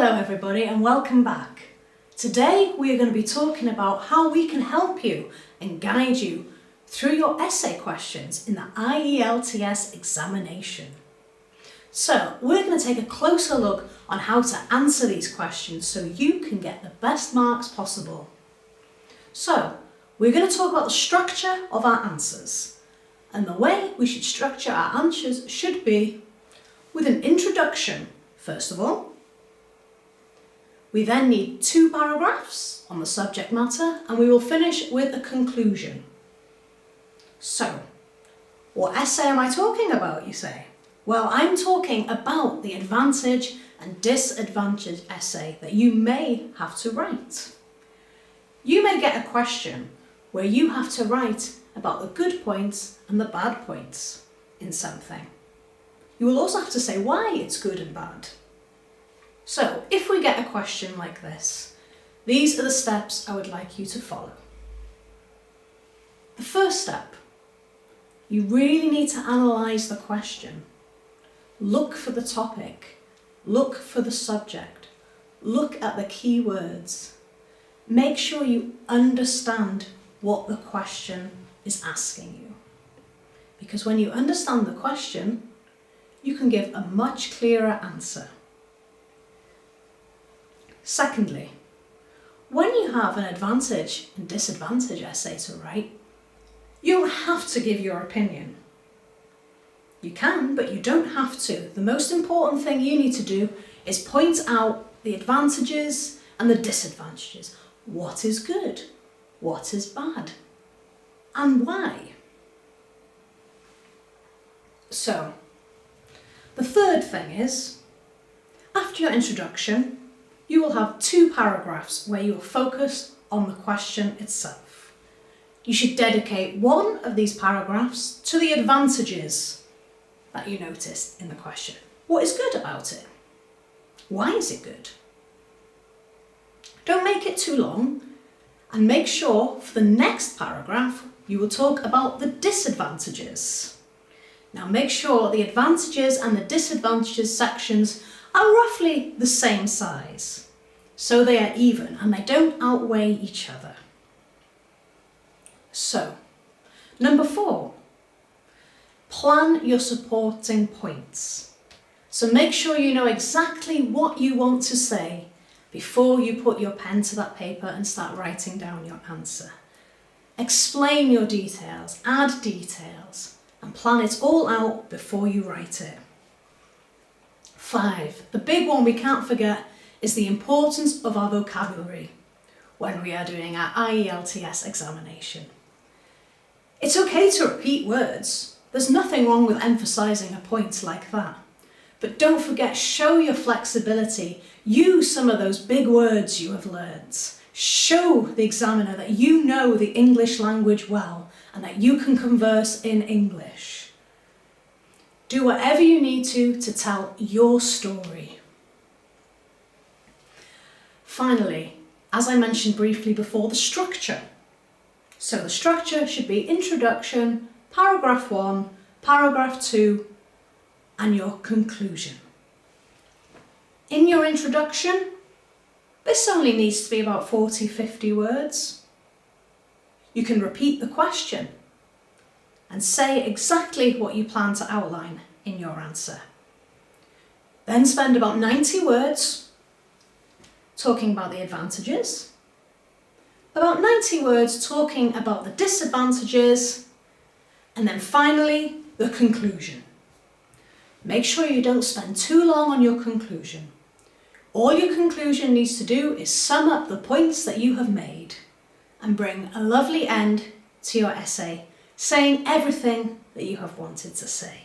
Hello everybody and welcome back. Today we are going to be talking about how we can help you and guide you through your essay questions in the IELTS examination. So we're going to take a closer look on how to answer these questions so you can get the best marks possible. So we're going to talk about the structure of our answers, and the way we should structure our answers should be with an introduction first of all. We then need 2 paragraphs on the subject matter, and we will finish with a conclusion. So, what essay am I talking about, you say? Well, I'm talking about the advantage and disadvantage essay that you may have to write. You may get a question where you have to write about the good points and the bad points in something. You will also have to say why it's good and bad. So, if we get a question like this, these are the steps I would like you to follow. The first step, you really need to analyse the question. Look for the topic, look for the subject, look at the key words. Make sure you understand what the question is asking you. Because when you understand the question, you can give a much clearer answer. Secondly, when you have an advantage and disadvantage essay to write, you don't have to give your opinion. You can, but you don't have to. The most important thing you need to do is point out the advantages and the disadvantages. What is good? What is bad? And why? So, the third thing is, after your introduction, you will have 2 paragraphs where you will focus on the question itself. You should dedicate one of these paragraphs to the advantages that you noticed in the question. What is good about it? Why is it good? Don't make it too long, and make sure for the next paragraph you will talk about the disadvantages. Now make sure the advantages and the disadvantages sections are roughly the same size, so they are even and they don't outweigh each other. So, number 4, plan your supporting points. So make sure you know exactly what you want to say before you put your pen to that paper and start writing down your answer. Explain your details, add details, and plan it all out before you write it. 5, the big one we can't forget is the importance of our vocabulary when we are doing our IELTS examination. It's okay to repeat words. There's nothing wrong with emphasising a point like that. But don't forget, show your flexibility. Use some of those big words you have learned. Show the examiner that you know the English language well and that you can converse in English. Do whatever you need to tell your story. Finally, as I mentioned briefly before, the structure. So the structure should be introduction, paragraph 1, paragraph 2, and your conclusion. In your introduction, this only needs to be about 40-50 words. You can repeat the question and say exactly what you plan to outline in your answer. Then spend about 90 words talking about the advantages, about 90 words talking about the disadvantages, and then finally the conclusion. Make sure you don't spend too long on your conclusion. All your conclusion needs to do is sum up the points that you have made and bring a lovely end to your essay, saying everything that you have wanted to say.